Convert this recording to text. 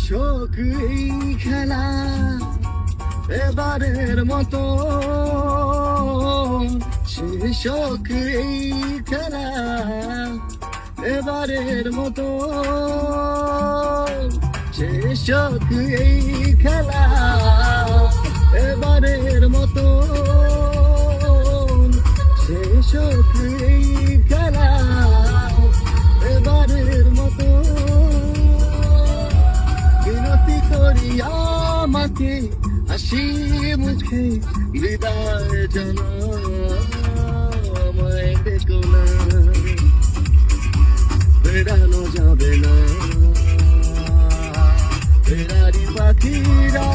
শোক এই খেলা এবারের মতো, শেষ হোক এই খেলা এবারের মতো, শেষ হোক এই খেলা এবারের মতো, শেষ হোক এই খেলা এবারের মতো। বিনতি করি আমাকে হাসি মুখে বিদায় জানায় দেখো না, ফেরানো যাবে না, ফেরারি পাখিরা